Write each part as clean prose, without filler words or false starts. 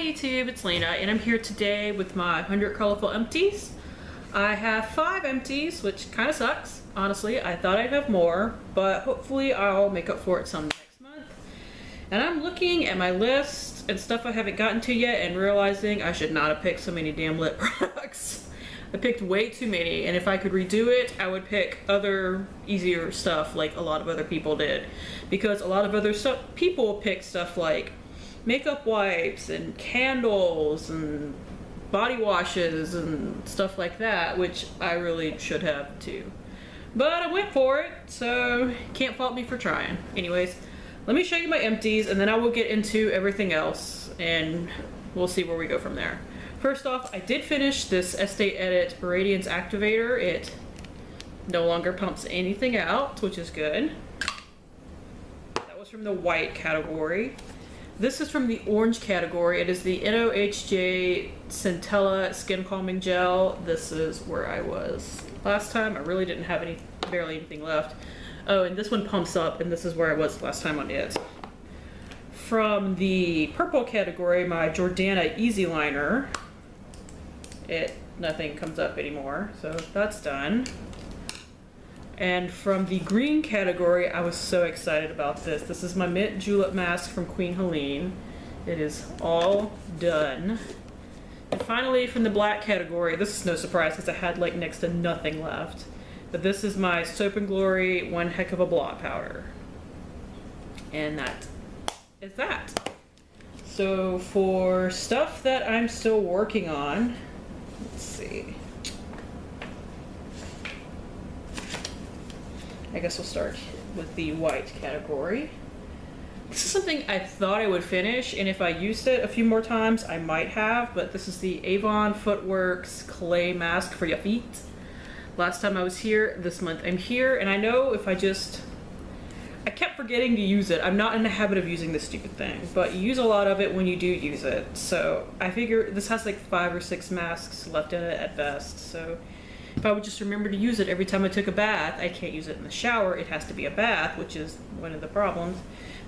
YouTube, it's Lena, and I'm here today with my 100 colorful empties. I have 5 empties, which kind of sucks, honestly. I thought I'd have more, but hopefully I'll make up for it some next month. And I'm looking at my list and stuff I haven't gotten to yet and realizing I should not have picked so many damn lip products. I picked way too many, and if I could redo it, I would pick other easier stuff like a lot of other people did. Because a lot of other people pick stuff like makeup wipes and candles and body washes and stuff like that, which I really should have too. But I went for it, so can't fault me for trying. Anyways, let me show you my empties and then I will get into everything else and we'll see where we go from there. First off, I did finish this Estee Edit Radiance Activator. It no longer pumps anything out, which is good. That was from the white category. This is from the orange category. It is the NOHJ Centella Skin Calming Gel. This is where I was last time. I really didn't have barely anything left. Oh, and this one pumps up, and this is where I was last time on it. From the purple category, my Jordana Easy Liner. Nothing comes up anymore, so that's done. And from the green category, I was so excited about this. This is my Mint Julep Mask from Queen Helene. It is all done. And finally, from the black category, this is no surprise because I had like next to nothing left. But this is my Soap & Glory One Heck of a Blot Powder. And that is that. So for stuff that I'm still working on, let's see. I guess we'll start with the white category. This is something I thought I would finish, and if I used it a few more times, I might have, but this is the Avon Footworks Clay Mask for your feet. Last time I was here, this month I'm here, and I know if I kept forgetting to use it. I'm not in the habit of using this stupid thing, but you use a lot of it when you do use it. So I figure this has like 5 or 6 masks left in it at best, so if I would just remember to use it every time I took a bath. I can't use it in the shower, it has to be a bath, which is one of the problems.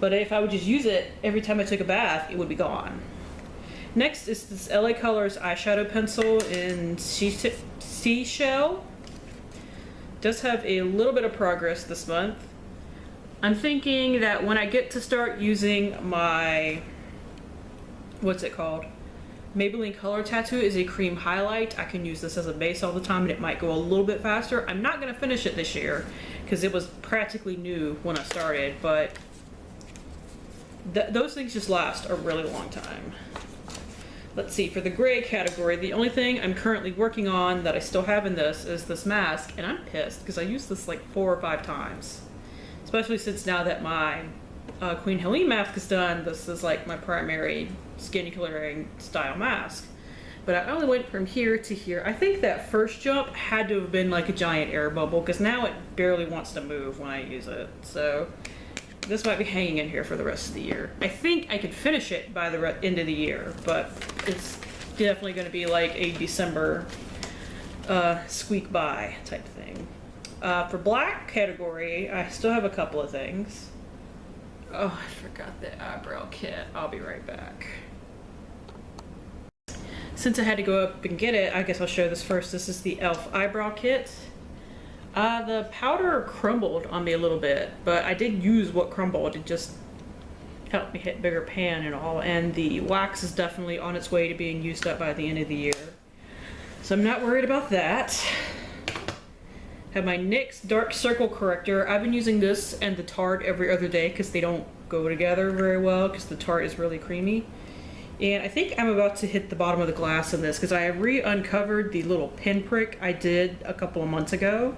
But if I would just use it every time I took a bath, it would be gone. Next is this LA Colors eyeshadow pencil in Seashell. Does have a little bit of progress this month. I'm thinking that when I get to start using my, what's it called? Maybelline Color Tattoo is a cream highlight. I can use this as a base all the time and it might go a little bit faster. I'm not gonna finish it this year because it was practically new when I started, but those things just last a really long time. Let's see, for the gray category, the only thing I'm currently working on that I still have in this is this mask, and I'm pissed because I used this like 4 or 5 times. Especially since now that my Queen Helene mask is done, this is like my primary skin clearing style mask. But I only went from here to here. I think that first jump had to have been like a giant air bubble because now it barely wants to move when I use it. So this might be hanging in here for the rest of the year. I think I could finish it by the end of the year, but it's definitely going to be like a December squeak by type thing. For black category, I still have a couple of things. Oh, I forgot the eyebrow kit. I'll be right back. Since I had to go up and get it, I guess I'll show this first. This is the e.l.f. eyebrow kit. The powder crumbled on me a little bit, but I did use what crumbled. It just helped me hit bigger pan and all. And the wax is definitely on its way to being used up by the end of the year. So I'm not worried about that. Have my NYX Dark Circle Corrector. I've been using this and the Tarte every other day because they don't go together very well because the Tarte is really creamy. And I think I'm about to hit the bottom of the glass in this because I re-uncovered the little pinprick I did a couple of months ago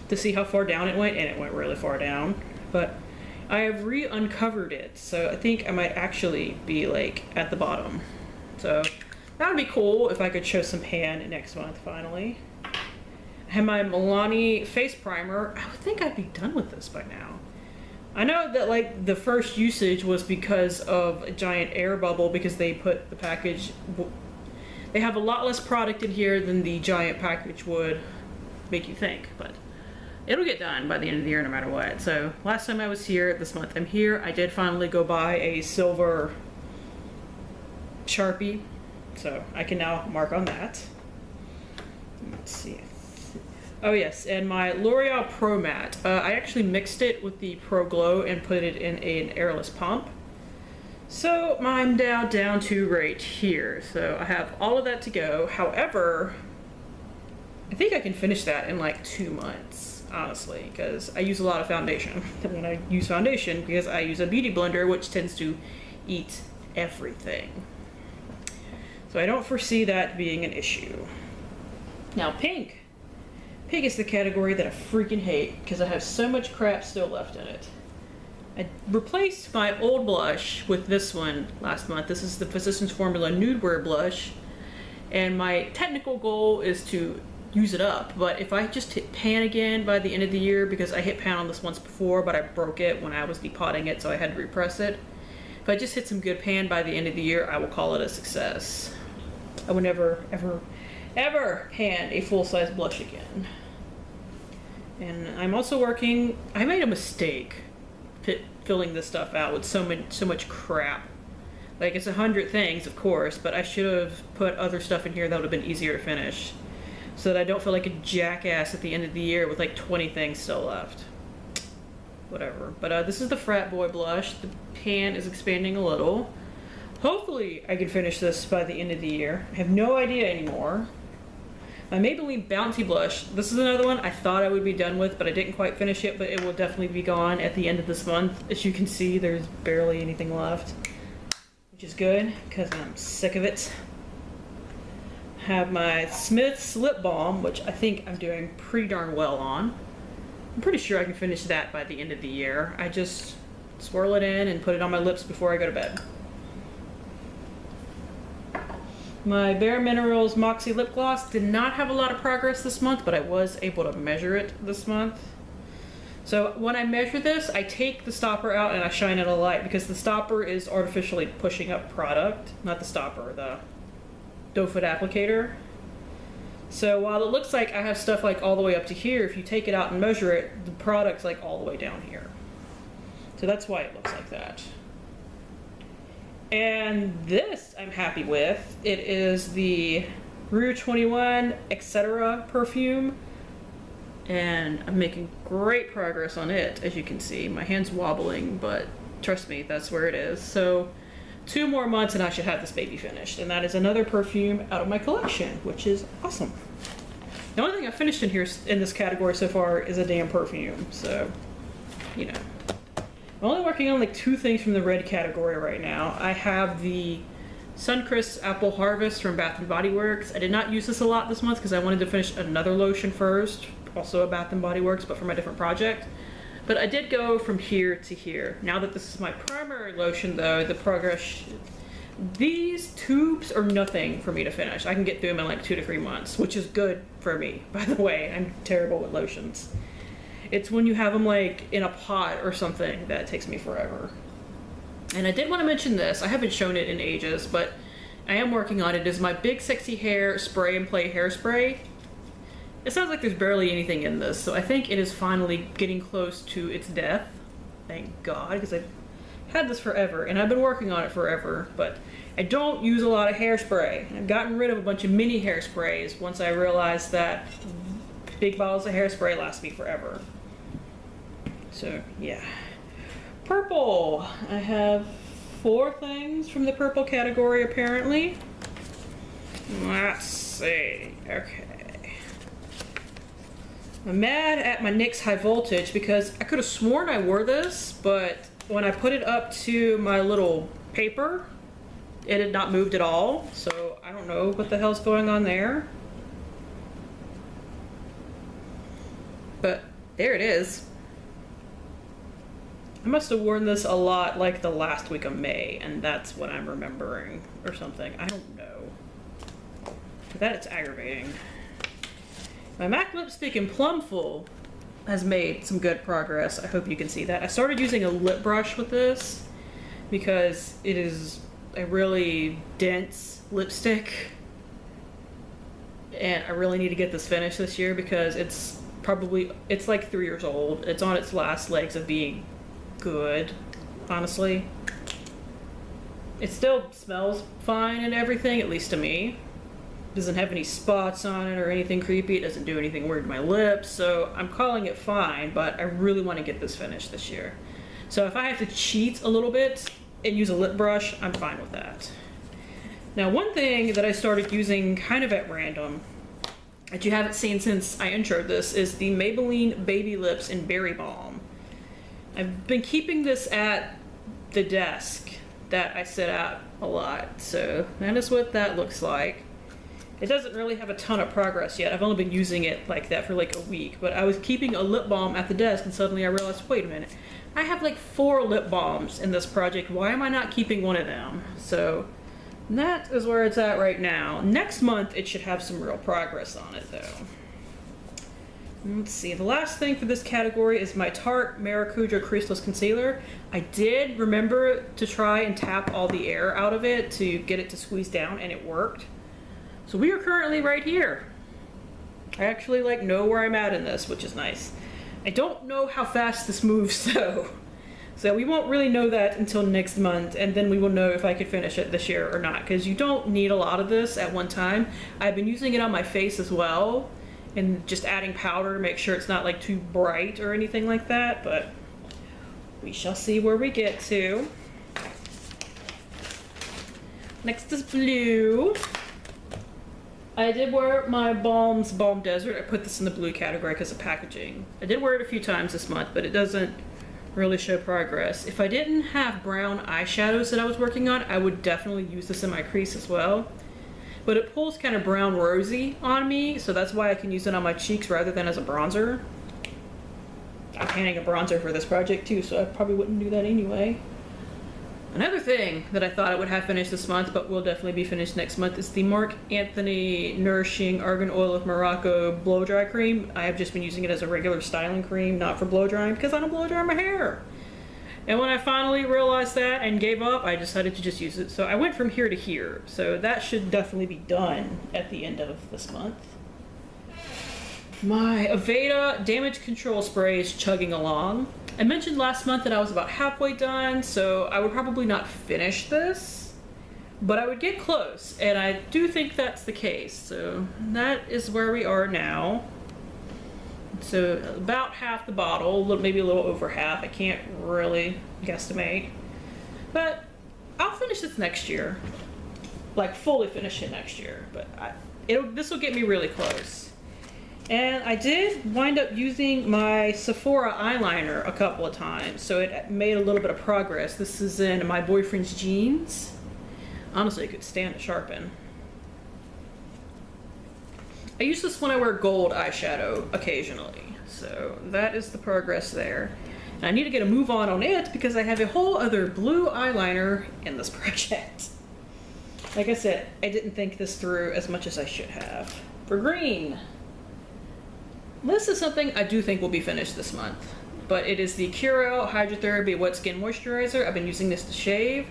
to see how far down it went, and it went really far down. But I have re-uncovered it, so I think I might actually be like at the bottom. So that would be cool if I could show some pan next month finally. I have my Milani face primer. I would think I'd be done with this by now. I know that like the first usage was because of a giant air bubble because they put the package, they have a lot less product in here than the giant package would make you think, but it'll get done by the end of the year no matter what. So last time I was here, this month I'm here, I did finally go buy a silver Sharpie, so I can now mark on that. Let's see. Oh yes, and my L'Oreal Pro Matte. I actually mixed it with the Pro Glow and put it in an airless pump. So I'm now down to right here. So I have all of that to go. However, I think I can finish that in like 2 months, honestly, because I use a lot of foundation. And when I use foundation, because I use a beauty blender, which tends to eat everything. So I don't foresee that being an issue. Now pink. Pink is the category that I freaking hate because I have so much crap still left in it. I replaced my old blush with this one last month. This is the Physicians Formula Nude Wear Blush. And my technical goal is to use it up. But if I just hit pan again by the end of the year, because I hit pan on this once before, but I broke it when I was depotting it, so I had to repress it. If I just hit some good pan by the end of the year, I will call it a success. I would never, ever pan a full-size blush again. And I'm also working, I made a mistake filling this stuff out with so much crap. Like, it's 100 things, of course, but I should have put other stuff in here that would have been easier to finish, so that I don't feel like a jackass at the end of the year with like 20 things still left. Whatever. But this is the Frat Boy blush. The pan is expanding a little. Hopefully I can finish this by the end of the year. I have no idea anymore. My Maybelline Bouncy blush. This is another one I thought I would be done with, but I didn't quite finish it, but it will definitely be gone at the end of this month. As you can see, there's barely anything left, which is good because I'm sick of it. I have my Smith's lip balm, which I think I'm doing pretty darn well on. I'm pretty sure I can finish that by the end of the year. I just swirl it in and put it on my lips before I go to bed. My Bare Minerals Moxie Lip Gloss did not have a lot of progress this month, but I was able to measure it this month. So when I measure this, I take the stopper out and I shine it a light, because the stopper is artificially pushing up product. Not the stopper, the doe foot applicator. So while it looks like I have stuff like all the way up to here, if you take it out and measure it, the product's like all the way down here. So that's why it looks like that. And this I'm happy with. It is the Rue 21 Etc. perfume. And I'm making great progress on it, as you can see. My hand's wobbling, but trust me, that's where it is. So 2 more months and I should have this baby finished. And that is another perfume out of my collection, which is awesome. The only thing I finished in here in this category so far is a damn perfume. So, you know. I'm only working on like 2 things from the red category right now. I have the Suncrest Apple Harvest from Bath & Body Works. I did not use this a lot this month because I wanted to finish another lotion first, also a Bath & Body Works, but from a different project. But I did go from here to here. Now that this is my primary lotion though, the progress, these tubes are nothing for me to finish. I can get through them in like 2 to 3 months, which is good for me, by the way. I'm terrible with lotions. It's when you have them like in a pot or something that takes me forever. And I did want to mention this. I haven't shown it in ages, but I am working on it. It is my Big Sexy Hair Spray and Play Hairspray. It sounds like there's barely anything in this, so I think it is finally getting close to its death. Thank God, because I've had this forever, and I've been working on it forever, but I don't use a lot of hairspray. I've gotten rid of a bunch of mini hairsprays once I realized that big bottles of hairspray last me forever. So, yeah. Purple. I have 4 things from the purple category, apparently. Let's see. Okay. I'm mad at my NYX High Voltage because I could have sworn I wore this, but when I put it up to my little paper, it had not moved at all. So, I don't know what the hell's going on there. But, there it is. I must have worn this a lot like the last week of May, and that's what I'm remembering, or something. I don't know. But that it's aggravating. My MAC lipstick in Plumful has made some good progress. I hope you can see that. I started using a lip brush with this because it is a really dense lipstick, and I really need to get this finished this year because it's like 3 years old. It's on its last legs of being good, honestly. It still smells fine and everything, at least to me. Doesn't have any spots on it or anything creepy. It doesn't do anything weird to my lips, so I'm calling it fine, but I really want to get this finished this year. So if I have to cheat a little bit and use a lip brush, I'm fine with that. Now, one thing that I started using kind of at random that you haven't seen since I introed this is the Maybelline Baby Lips in Berry Balm. I've been keeping this at the desk that I sit at a lot, so that is what that looks like. It doesn't really have a ton of progress yet. I've only been using it like that for like a week, but I was keeping a lip balm at the desk and suddenly I realized, wait a minute, I have like 4 lip balms in this project. Why am I not keeping one of them? So that is where it's at right now. Next month, it should have some real progress on it though. Let's see, the last thing for this category is my Tarte Maracuja Creaseless Concealer. I did remember to try and tap all the air out of it to get it to squeeze down, and it worked. So we are currently right here. I actually like know where I'm at in this, which is nice. I don't know how fast this moves though. So we won't really know that until next month, and then we will know if I could finish it this year or not, because you don't need a lot of this at one time. I've been using it on my face as well, and just adding powder to make sure it's not like too bright or anything like that, but we shall see where we get to. Next is blue. I did wear my Balm's Balm Desert. I put this in the blue category because of packaging. I did wear it a few times this month, but it doesn't really show progress. If I didn't have brown eyeshadows that I was working on, I would definitely use this in my crease as well. But it pulls kind of brown rosy on me, so that's why I can use it on my cheeks rather than as a bronzer. I'm painting a bronzer for this project too, so I probably wouldn't do that anyway. Another thing that I thought I would have finished this month, but will definitely be finished next month, is the Marc Anthony Nourishing Argan Oil of Morocco Blow Dry Cream. I have just been using it as a regular styling cream, not for blow drying, because I don't blow dry my hair. And when I finally realized that and gave up, I decided to just use it. So I went from here to here. So that should definitely be done at the end of this month. My Aveda Damage Control Spray is chugging along. I mentioned last month that I was about halfway done, so I would probably not finish this, but I would get close, and I do think that's the case. So that is where we are now. So about half the bottle, maybe a little over half. I can't really guesstimate, but I'll finish this next year, like fully finish it next year. But this will get me really close. And I did wind up using my Sephora eyeliner a couple of times, so it made a little bit of progress. This is in My Boyfriend's Jeans. Honestly, I could stand to sharpen. I use this when I wear gold eyeshadow occasionally, so that is the progress there. And I need to get a move on it because I have a whole other blue eyeliner in this project. Like I said, I didn't think this through as much as I should have. For green, this is something I do think will be finished this month, but it is the Curel Hydrotherapy Wet Skin Moisturizer. I've been using this to shave.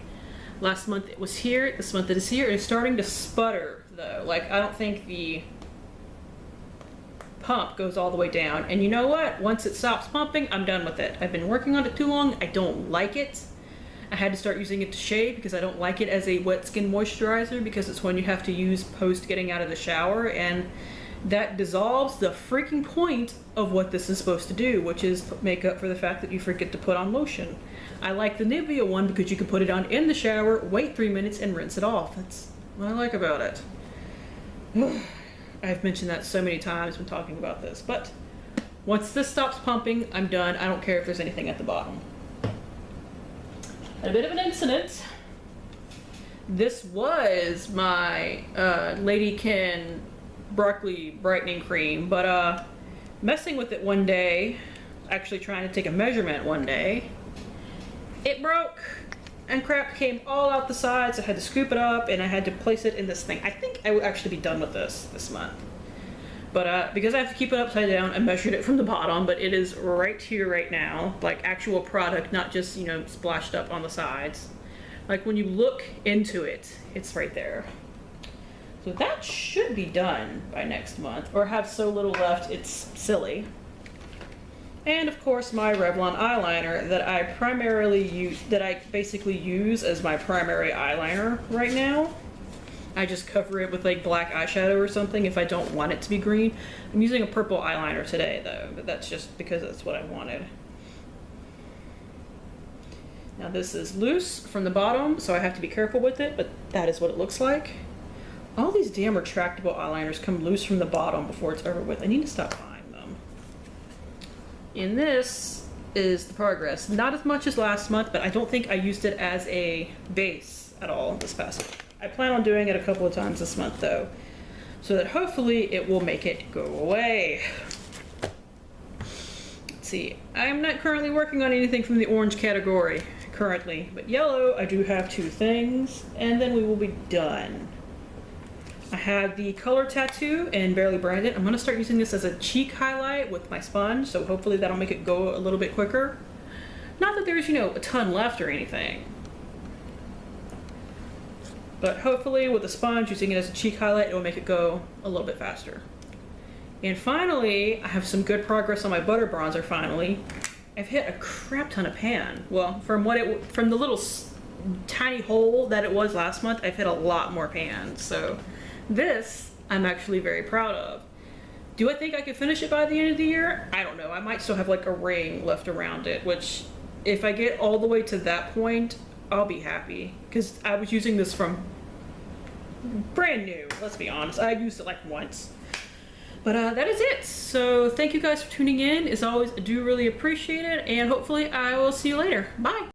Last month it was here, this month it is here. It's starting to sputter though. Like, I don't think the pump goes all the way down. And you know what? Once it stops pumping, I'm done with it. I've been working on it too long. I don't like it. I had to start using it to shave because I don't like it as a wet skin moisturizer, because it's one you have to use post getting out of the shower, and that dissolves the freaking point of what this is supposed to do, which is make up for the fact that you forget to put on lotion. I like the Nivea one because you can put it on in the shower, wait 3 minutes, and rinse it off. That's what I like about it. I've mentioned that so many times when talking about this, but once this stops pumping, I'm done. I don't care if there's anything at the bottom. A bit of an incident. This was my Lady Ken broccoli brightening cream, but messing with it one day, actually trying to take a measurement one day, it broke and crap came all out the sides. I had to scoop it up and I had to place it in this thing. I think I will actually be done with this month, but because I have to keep it upside down, I measured it from the bottom, but it is right here right now, like actual product, not just, you know, splashed up on the sides. Like when you look into it, it's right there. So that should be done by next month, or have so little left it's silly. And of course my Revlon eyeliner that I basically use as my primary eyeliner right now. I just cover it with like black eyeshadow or something if I don't want it to be green. I'm using a purple eyeliner today though, but that's just because that's what I wanted. Now this is loose from the bottom, so I have to be careful with it, but that is what it looks like. All these damn retractable eyeliners come loose from the bottom before it's over with. I need to stop buying them. And this is the progress. Not as much as last month, but I don't think I used it as a base at all this past week. I plan on doing it a couple of times this month though, so that hopefully it will make it go away. Let's see, I'm not currently working on anything from the orange category currently, but yellow I do have 2 things, and then we will be done. I have the color tattoo in Barely Branded. I'm gonna start using this as a cheek highlight with my sponge, so hopefully that'll make it go a little bit quicker. Not that there's, you know, a ton left or anything. But hopefully with the sponge, using it as a cheek highlight, it will make it go a little bit faster. And finally, I have some good progress on my butter bronzer finally. I've hit a crap ton of pan. Well, from the little tiny hole that it was last month, I've hit a lot more pans. So this, I'm actually very proud of. Do I think I could finish it by the end of the year? I don't know. I might still have like a ring left around it, which if I get all the way to that point, I'll be happy, because I was using this from brand new, let's be honest. I used it like once. But that is it. So thank you guys for tuning in. As always, I do really appreciate it, and hopefully I will see you later. Bye.